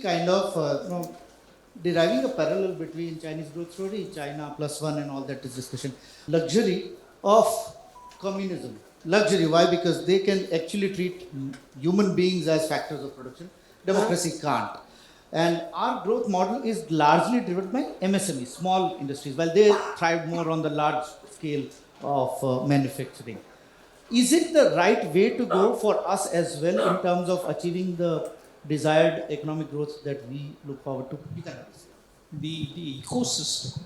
kind of deriving a parallel between Chinese growth story, China +1 and all that is discussion. Luxury of communism. Luxury, why? Because they can actually treat human beings as factors of production. Democracy can't. And our growth model is largely driven by MSME, small industries, while they thrive more on the large scale of manufacturing. Is it the right way to go for us as well in terms of achieving the desired economic growth that we look forward to? You can answer. The ecosystem.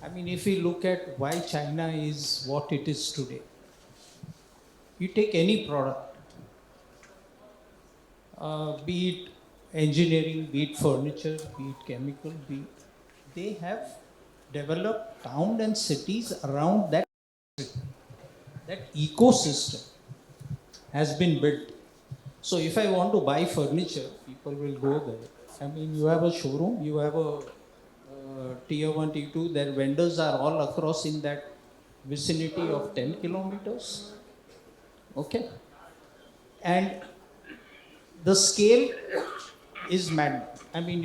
I mean, if we look at why China is what it is today, you take any product, be it engineering, be it furniture, be it chemical, they have developed towns and cities around that. That ecosystem has been built. So if I want to buy furniture, people will go there. I mean, you have a showroom, you have a tier 1, tier 2, their vendors are all across in that vicinity of 10 kilometers. Okay. And the scale is mad. I mean,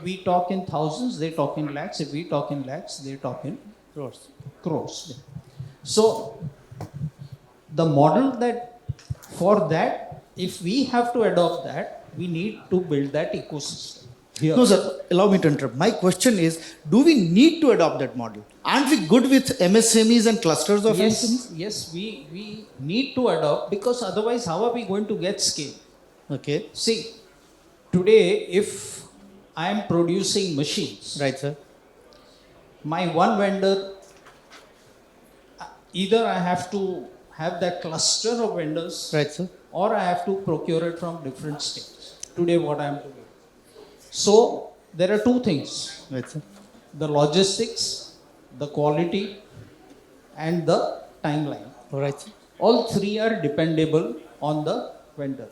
we talk in thousands, they talk in lakhs. If we talk in lakhs, they talk in crores. So the model that for that, if we have to adopt that, we need to build that ecosystem. Here. No, sir, allow me to interrupt. My question is, do we need to adopt that model? Aren't we good with MSMEs and clusters of MSMEs? Yes, we need to adopt, because otherwise how are we going to get scale? Okay. See, today if I am producing machines, Right, sir. my one vendor, either I have to have that cluster of vendors, Right, sir. or I have to procure it from different states. Today what I am doing. So there are two things. Right, sir. The logistics, the quality, and the timeline. All right, sir. All three are dependable on the vendor.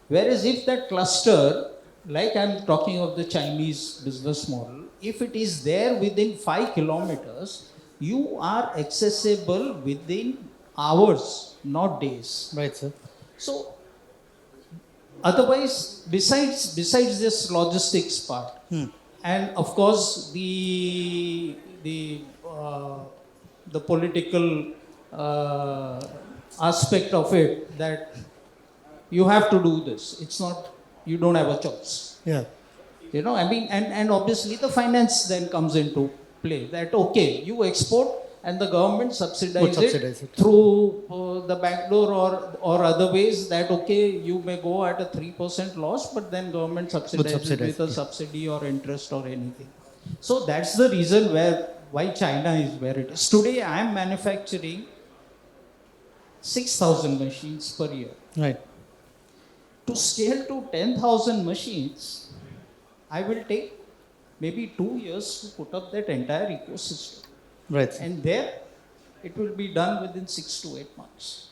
Whereas if that cluster, like I'm talking of the Chinese business model, if it is there within 5 kilometers, you are accessible within hours, not days. Right, sir. So, otherwise, besides this logistics part, and of course the political aspect of it, that you have to do this. It's not, you don't have a choice. Yeah. You know, I mean, and obviously the finance then comes into play. That okay, you export and the government subsidize it through the back door or other ways, that okay, you may go at a 3% loss, but then government subsidizes it with a subsidy or interest or anything. So that's the reason why China is where it is. Today I am manufacturing 6,000 machines per year. Right. To scale to 10,000 machines, I will take maybe 2 years to put up that entire ecosystem. Right. And there, it will be done within 6 to 8 months.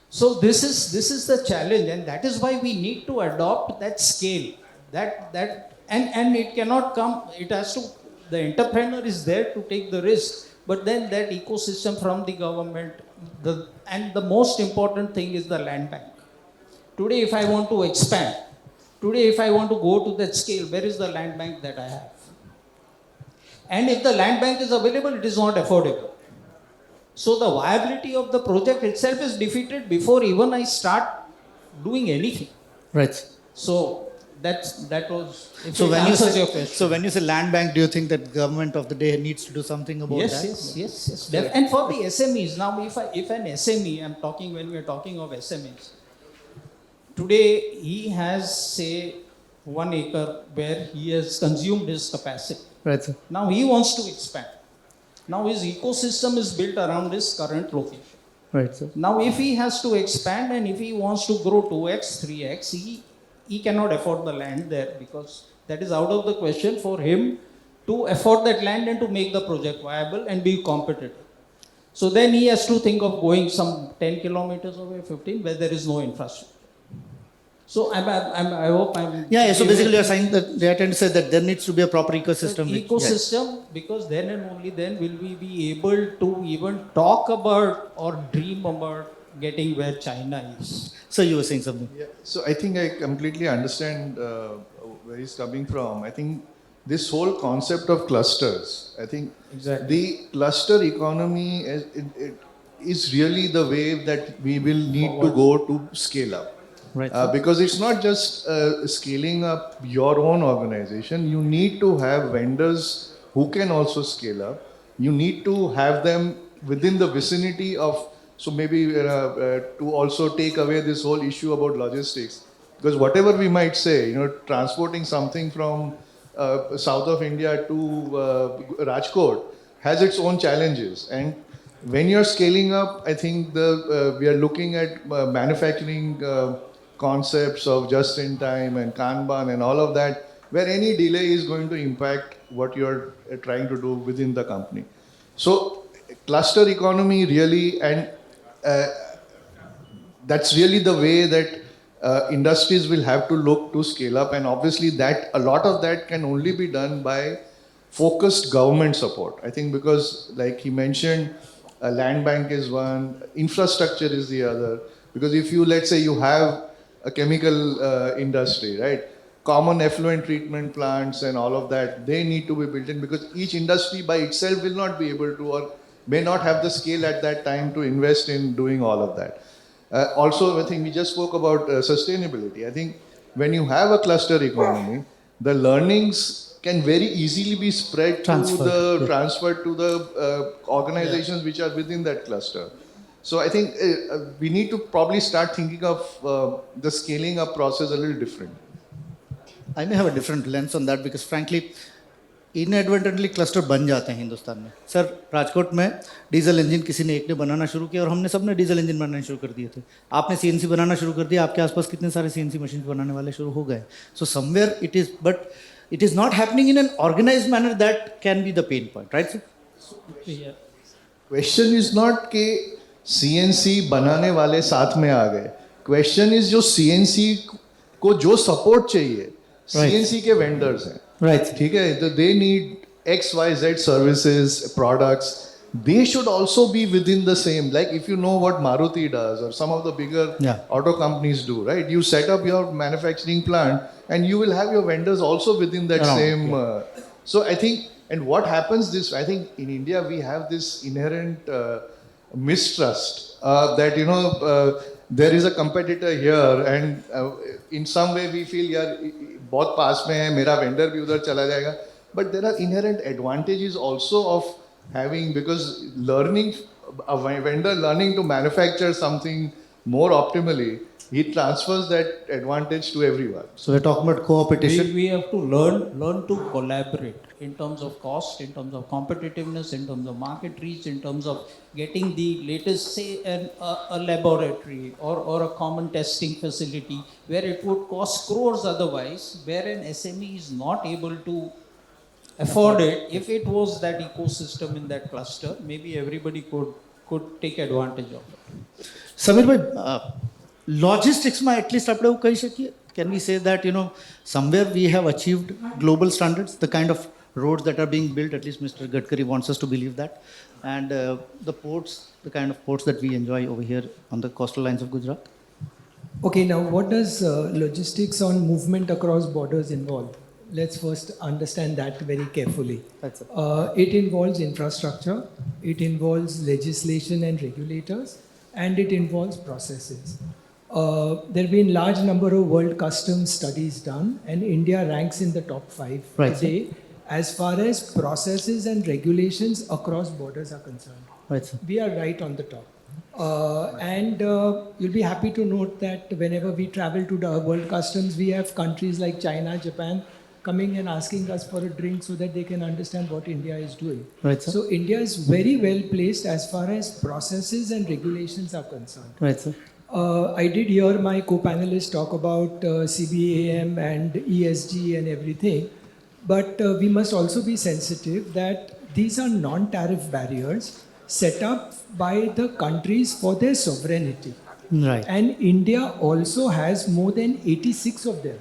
So this is the challenge, and that is why we need to adopt that scale. And it cannot come. It has to. The entrepreneur is there to take the risk, but then that ecosystem from the government. And the most important thing is the land bank. Today, if I want to expand, if I want to go to that scale, where is the land bank that I have? And if the land bank is available, it is not affordable. So the viability of the project itself is defeated before even I start doing anything. Right. So that was. So when you say land bank, do you think that government of the day needs to do something about that? Yes. And for the SMEs, now if an SME, when we are talking of SMEs, today he has say 1 acre where he has consumed his capacity. Right, sir. Now he wants to expand. Now his ecosystem is built around his current location. Right, sir. Now if he has to expand and if he wants to grow 2x, 3x, he cannot afford the land there, because that is out of the question for him to afford that land and to make the project viable and be competitive. So then he has to think of going some 10 kilometers away, 15, where there is no infrastructure. So I hope I'm. Yeah. So basically, you're saying that they are trying to say that there needs to be a proper ecosystem. Because then and only then will we be able to even talk about or dream about getting where China is. So you were saying something. Yeah, so I think I completely understand where he's coming from. I think this whole concept of clusters, I think Exactly. the cluster economy it is really the wave that we will need to go to scale up. Right. Because it's not just scaling up your own organization, you need to have vendors who can also scale up. You need to have them within the vicinity of, so maybe to also take away this whole issue about logistics. Because whatever we might say, transporting something from south of India to Rajkot has its own challenges. And when you're scaling up, I think we are looking at manufacturing concepts of just in time and Kanban and all of that, where any delay is going to impact what you're trying to do within the company. So, cluster economy really, and that's really the way that industries will have to look to scale up, and obviously that a lot of that can only be done by focused government support. I think because, like he mentioned, land bank is one, infrastructure is the other. Because if you, let's say, you have a chemical industry, right? Common effluent treatment plants and all of that, they need to be built in, because each industry by itself will not be able to, or may not have the scale at that time to invest in doing all of that. Also, I think we just spoke about sustainability. I think when you have a cluster economy, the learnings can very easily be spread transferred to the organizations which are within that cluster. So I think we need to probably start thinking of the scaling up process a little different. I may have a different lens on that because frankly, inadvertently cluster बन जाते हैं हिंदुस्तान में. Sir, Rajkot में diesel engine किसी ने एक ने बनाना शुरू किया और हमने सब ने डीजल इंजन बनाने शुरू कर दिए थे. आपने सीएनसी बनाना शुरू कर दिया, आपके आसपास कितने सारे सीएनसी मशीन बनाने वाले शुरू हो गए. So somewhere it is, but it is not happening in an organised manner. That can be the pain point, right sir? Question is not कि सीएनसी बनाने वाले साथ में आ गए. क्वेश्चन इज जो सीएनसी को जो सपोर्ट चाहिए, सीएनसी के वेंडर्स हैं, राइट? ठीक है, they need XYZ services, products. They should also be within the same. Like if you know what Maruti does or some of the bigger auto companies do, right? You set up your manufacturing plant and you will have your vendors also within that same. So I think, and what happens this, I think in India we have this inherent mistrust that there is a competitor here and in some way we feel यार बहुत पास में है, मेरा vendor भी उधर चला जाएगा. But there are inherent advantages also of having, because learning, a vendor learning to manufacture something more optimally, he transfers that advantage to everyone. So we're talking about co-opetition. We have to learn to collaborate in terms of cost, in terms of competitiveness, in terms of market reach, in terms of getting the latest, say, a laboratory or a common testing facility where it would cost crores otherwise, where an SME is not able to afford it. If it was that ecosystem in that cluster, maybe everybody could take advantage of it. Samir bhai, logistics માં at least આપણે એવું કહી શકીએ, can we say that somewhere we have achieved global standards, the kind of roads that are being built, at least Mr. Gadkari wants us to believe that, and the ports, the kind of ports that we enjoy over here on the coastal lines of Gujarat? Okay, now what does logistics on movement across borders involve? Let's first understand that very carefully. That's it. It involves infrastructure, it involves legislation and regulators, and it involves processes. There have been large number of world customs studies done, and India ranks in the top 5 today as far as processes and regulations across borders are concerned. Right, sir. We are right on the top. And you'll be happy to note that whenever we travel to the world customs, we have countries like China, Japan coming and asking us for a drink so that they can understand what India is doing. Right, sir. So India is very well placed as far as processes and regulations are concerned. Right, sir. I did hear my co-panelists talk about CBAM and ESG and everything, but we must also be sensitive that these are non-tariff barriers set up by the countries for their sovereignty. Right. And India also has more than 86 of them.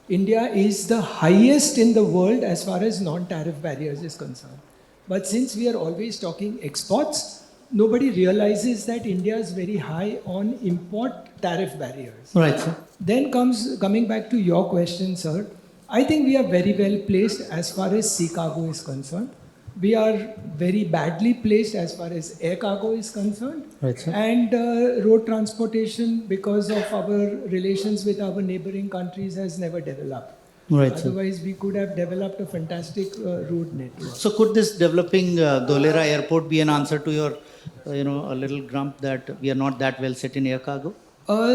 India is the highest in the world as far as non-tariff barriers is concerned. But since we are always talking exports, nobody realizes that India is very high on import tariff barriers. Right, sir. Then coming back to your question, sir, I think we are very well placed as far as sea cargo is concerned. We are very badly placed as far as air cargo is concerned. Right, sir. And road transportation, because of our relations with our neighboring countries, has never developed. Right, sir. Otherwise, we could have developed a fantastic road network. So could this developing Dholera airport be an answer to your, a little grump that we are not that well set in air cargo?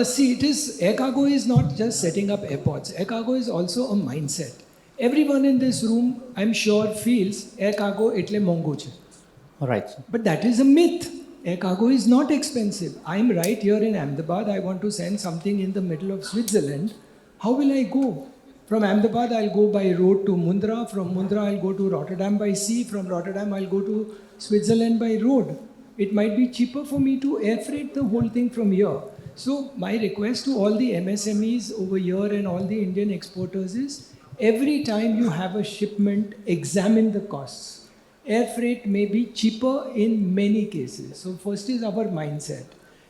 See, air cargo is not just setting up airports. Air cargo is also a mindset. Everyone in this room, I'm sure, feels air cargo etle mongo che. Right, sir. But that is a myth. Air cargo is not expensive. I'm right here in Ahmedabad. I want to send something in the middle of Switzerland. How will I go? From Ahmedabad, I'll go by road to Mundra. From Mundra, I'll go to Rotterdam by sea. From Rotterdam, I'll go to Switzerland by road. It might be cheaper for me to air freight the whole thing from here. So my request to all the MSMEs over here and all the Indian exporters is, every time you have a shipment, examine the costs. Air freight may be cheaper in many cases. So first is our mindset.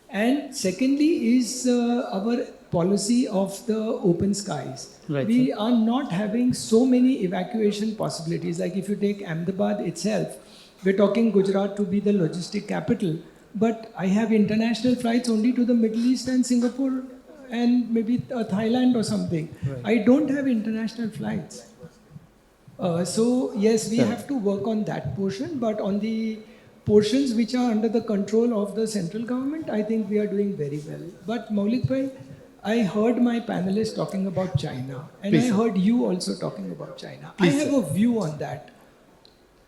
And secondly is our policy of the open skies. Right, We are not having so many evacuation possibilities. Like if you take Ahmedabad itself, we're talking Gujarat to be the logistic capital, but I have international flights only to the Middle East and Singapore and maybe Thailand or something. Right. I don't have international flights. So yes, we Sir. have to work on that portion, but on the portions which are under the control of the central government, I think we are doing very well. But Maulik bhai, I heard my panelists talking about China, and Please, I sir. heard you also talking about China. Please, I have sir. a view on that.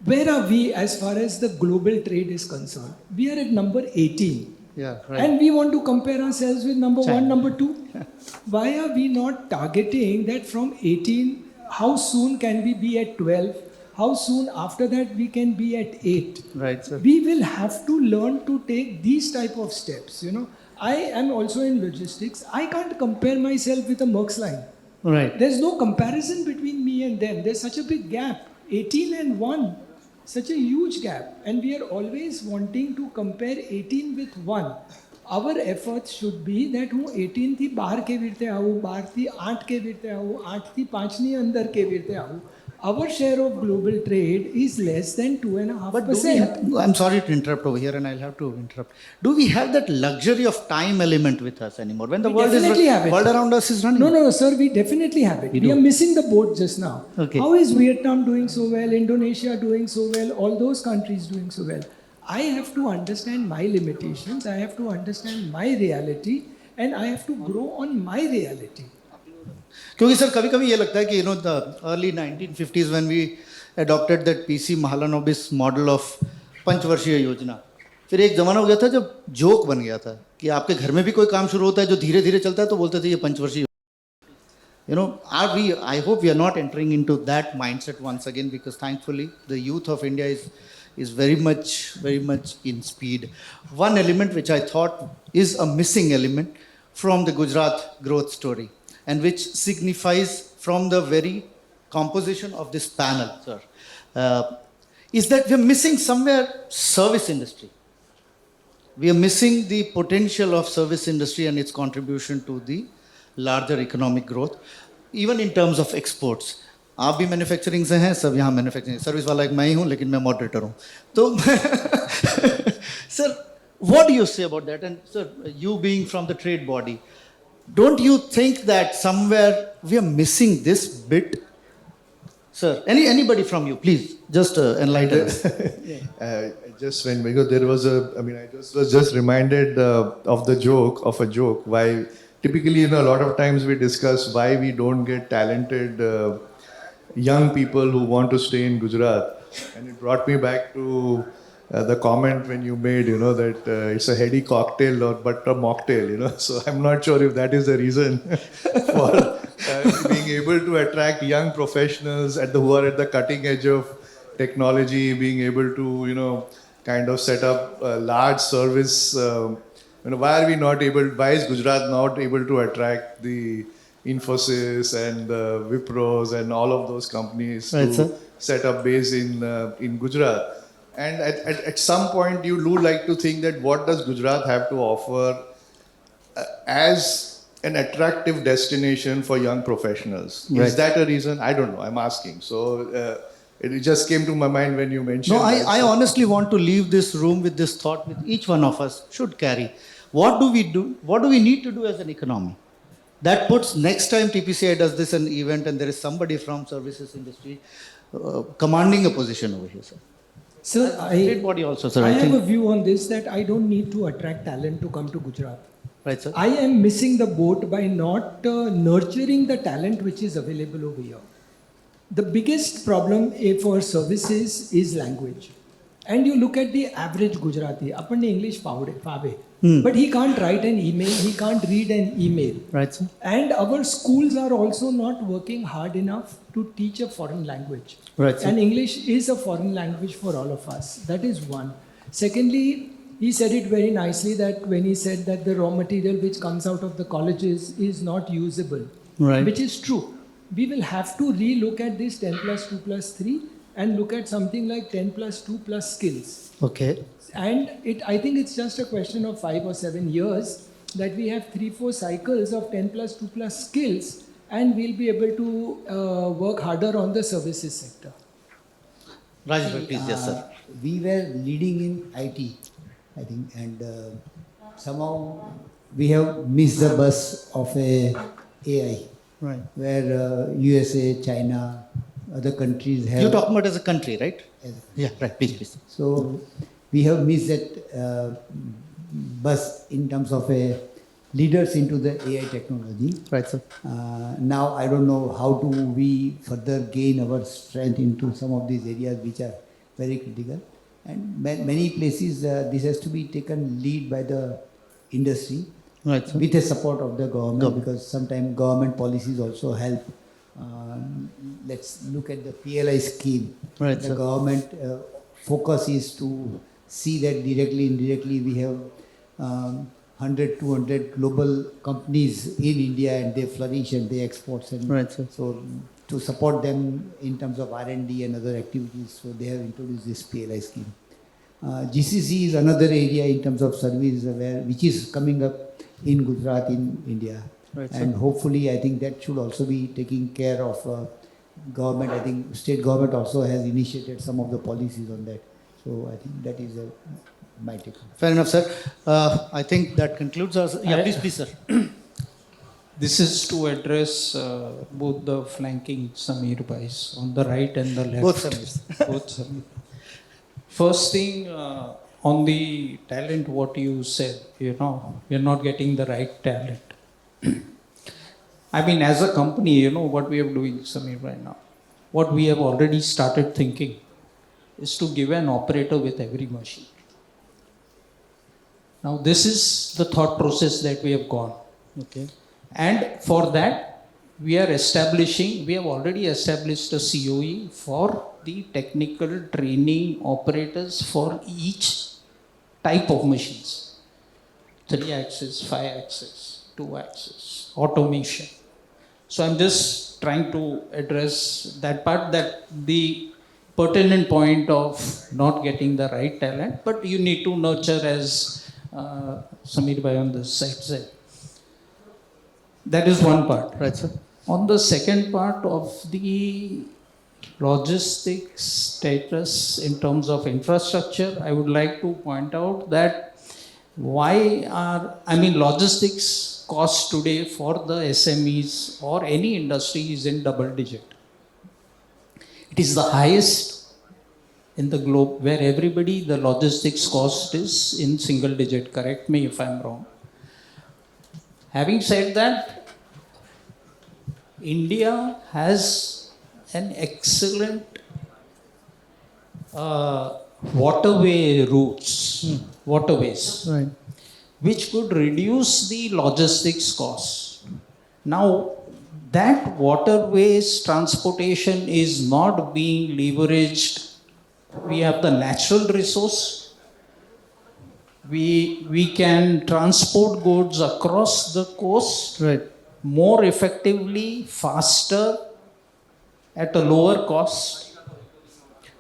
Where are we as far as the global trade is concerned? We are at number 18. Yeah, right. And we want to compare ourselves with number China. 1, number 2. Why are we not targeting that from 18, how soon can we be at 12? How soon after that we can be at 8? Right, sir. We will have to learn to take these type of steps. I am also in logistics. I can't compare myself with a Merck's line. Right. There's no comparison between me and them. There's such a big gap. 18 and 1. Such a huge gap, and we are always wanting to compare 18 with 1. Our efforts should be that હું 18 થી 12 કેવી રીતે આવું, 12 થી 8 કેવી રીતે આવું, 8 થી 5 ની અંદર કેવી રીતે આવું. Our share of global trade is less than 2.5%. I'm sorry to interrupt over here, and I'll have to interrupt. Do we have that luxury of time element with us anymore? When the We world definitely have it. world around us is running. No, sir, we definitely have it. We We do. are missing the boat just now. Okay. How is Vietnam doing so well, Indonesia doing so well, all those countries doing so well? I have to understand my limitations, I have to understand my reality, and I have to grow on my reality. क्योंकि sir कभी कभी ये लगता है कि the early 1950s when we adopted that PC Mahalanobis model of पंचवर्षीय योजना, फिर एक ज़माना हो गया था जब जोक बन गया था कि आपके घर में भी कोई काम शुरू होता है जो धीरे धीरे चलता है तो बोलते थे ये पंचवर्षीय. I hope we are not entering into that mindset once again, because thankfully the youth of India is very much in speed. One element which I thought is a missing element from the Gujarat growth story, and which signifies from the very composition of this panel, sir, is that we are missing somewhere service industry. We are missing the potential of service industry and its contribution to the larger economic growth, even in terms of exports. आप भी manufacturing से हैं, सब यहाँ manufacturing service वाला एक मैं ही हूँ, लेकिन मैं मॉडरेटर हूँ. तो sir, what do you say about that? And sir, you being from the trade body, don't you think that somewhere we are missing this bit? Sir, anybody from you, please, just enlighten us. Just when because there was I was just reminded of a joke. Why typically, a lot of times we discuss why we don't get talented young people who want to stay in Gujarat, and it brought me back to the comment when you made, that it's a heady cocktail but a mocktail, So I'm not sure if that is the reason for being able to attract young professionals who are at the cutting edge of technology, being able to, kind of set up a large service. Why is Gujarat not able to attract the Infosys and Wipros and all of those companies Right, to sir. set up base in Gujarat? And at some point, you do like to think that what does Gujarat have to offer as an attractive destination for young professionals? Right. Is that a reason? I don't know. I'm asking. So it just came to my mind when you mentioned. No, that. I honestly want to leave this room with this thought with each one of us should carry. What do we do? What do we need to do as an economy? That puts next time TPCI does this an event and there is somebody from services industry commanding a position over here, sir. Sir, State body also, sir. I I have think. a view on this that I don't need to attract talent to come to Gujarat. Right, sir. I am missing the boat by not nurturing the talent which is available over here. The biggest problem for services is language. And you look at the average Gujarati, apne English fave, but he can't write an email, he can't read an email. Right, sir. And our schools are also not working hard enough to teach a foreign language. Right, sir. And English is a foreign language for all of us. That is one. Secondly, he said it very nicely that when he said that the raw material which comes out of the colleges is not usable, Right. which is true. We will have to relook at this 10 plus 2 plus 3 and look at something like 10 plus 2 plus skills. Okay. And I think it's just a question of 5 or 7 years that we have 3-4 cycles of 10 plus 2 plus skills, and we'll be able to work harder on the services sector. Raj, please, yes, sir. We were leading in IT, I think, and somehow we have missed the bus of AI, Right. where USA, China, other countries have. You're talking about as a country, right? Yes. Yeah, right. Please, please. So we have missed that bus in terms of leaders into the AI technology. Right, sir. Now I don't know how do we further gain our strength into some of these areas which are very critical. And many places this has to be taken lead by the industry Right, sir. with the support of the government, because sometimes government policies also help. Let's look at the PLI scheme. Right, The sir. government focus is to see that directly, indirectly we have 100, 200 global companies in India and they flourish and they export. And Right, sir. so to support them in terms of R&D and other activities, so they have introduced this PLI scheme. GCC is another area in terms of service which is coming up in Gujarat, in India. Right, sir. And hopefully I think that should also be taking care of government. I think state government also has initiated some of the policies on that. So I think that is my take. Fair enough, sir. I think that concludes our. Yeah, please, please, sir. This is to address both the flanking Samir Bhais on the right and the left. Both Samirs. Both Samir. First thing, on the talent, what you said, we're not getting the right talent. I mean, as a company, what we are doing, Samir, right now. What we have already started thinking is to give an operator with every machine. Now, this is the thought process that we have gone. Okay. And for that, we have already established a COE for the technical training operators for each type of machines. 3-axis, 5-axis, 2-axis, automation. So I'm just trying to address that part, that the pertinent point of not getting the right talent, but you need to nurture, as Samir Bhai on this side said. That is one part. Right, sir. On the second part of the logistics status in terms of infrastructure, I would like to point out that logistics cost today for the SMEs or any industry is in double digit. It is the highest in the globe, where the logistics cost is in single digit. Correct me if I'm wrong. Having said that, India has an excellent waterways, Right. which could reduce the logistics costs. Now, that waterways transportation is not being leveraged. We have the natural resource. We can transport goods across the coast Right. more effectively, faster, at a lower cost.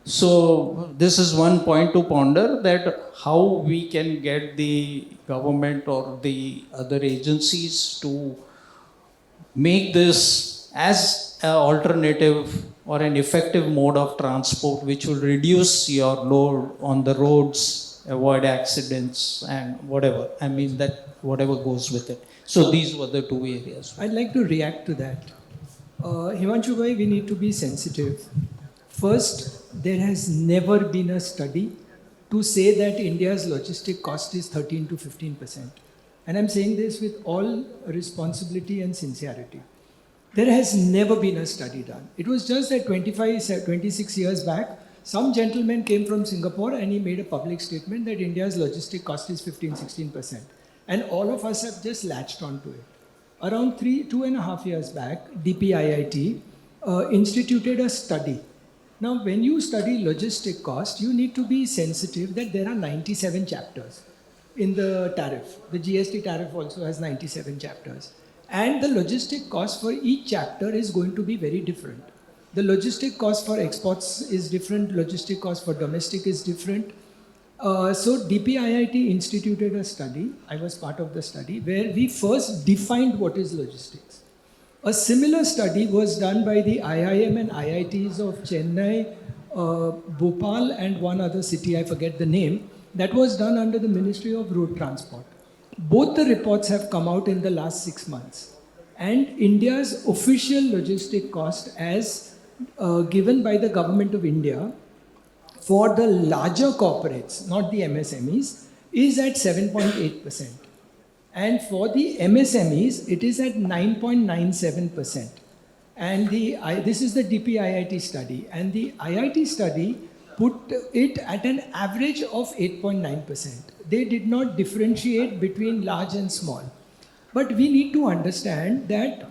So this is one point to ponder, that how we can get the government or the other agencies to make this as an alternative or an effective mode of transport which will reduce your load on the roads, avoid accidents and whatever. I mean that whatever goes with it. So these were the two areas. I'd like to react to that. Himanshu bhai, we need to be sensitive. First, there has never been a study to say that India's logistic cost is 13 to 15%. And I'm saying this with all responsibility and sincerity. There has never been a study done. It was just that 26 years back, some gentleman came from Singapore and he made a public statement that India's logistic cost is 15-16%. And all of us have just latched onto it. Around 2.5 years back, DPIIT instituted a study. Now, when you study logistic cost, you need to be sensitive that there are 97 chapters in the tariff. The GST tariff also has 97 chapters. And the logistic cost for each chapter is going to be very different. The logistic cost for exports is different, logistic cost for domestic is different. So DPIIT instituted a study, I was part of the study, where we first defined what is logistics. A similar study was done by the IIM and IITs of Chennai, Bhopal and one other city, I forget the name, that was done under the Ministry of Road Transport. Both the reports have come out in the last 6 months. And India's official logistic cost as given by the Government of India for the larger corporates, not the MSMEs, is at 7.8%. And for the MSMEs, it is at 9.97%. And this is the DPIIT study. And the IIT study put it at an average of 8.9%. They did not differentiate between large and small. But we need to understand that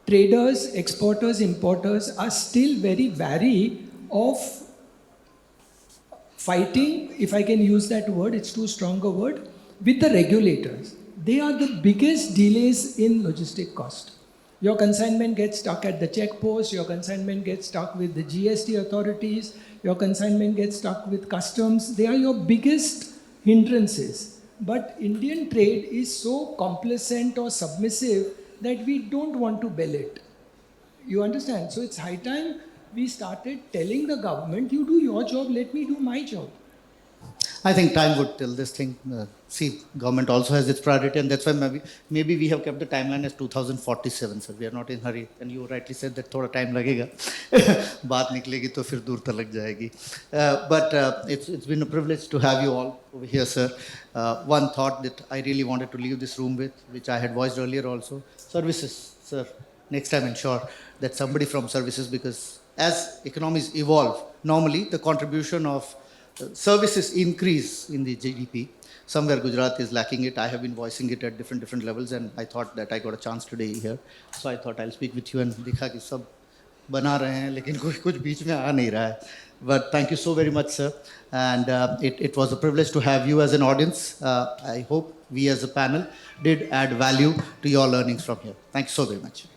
traders, exporters, importers are still very wary of fighting, if I can use that word, it's too strong a word, with the regulators. They are the biggest delays in logistic cost. Your consignment gets stuck at the checkpost, your consignment gets stuck with the GST authorities, your consignment gets stuck with customs. They are your biggest hindrances. But Indian trade is so complacent or submissive that we don't want to bell it. You understand? So it's high time we started telling the government, you do your job, let me do my job. I think time would tell this thing. See, government also has its priority, and that's why maybe we have kept the timeline as 2047, sir. We are not in hurry. And you rightly said that thoda time lagega. Baat niklegi to fir dur tak lag jayegi. But it's been a privilege to have you all over here, sir. One thought that I really wanted to leave this room with, which I had voiced earlier also. Services, sir. Next time ensure that somebody from services, because as economies evolve, normally the contribution of services increase in the GDP. Somewhere Gujarat is lacking it. I have been voicing it at different levels, and I thought that I got a chance today here. So I thought I'll speak with you and देखा कि सब बना रहे हैं लेकिन कुछ बीच में आ नहीं रहा है. But thank you so very much, sir. And it was a privilege to have you as an audience. I hope we as a panel did add value to your learnings from here. Thank you so very much.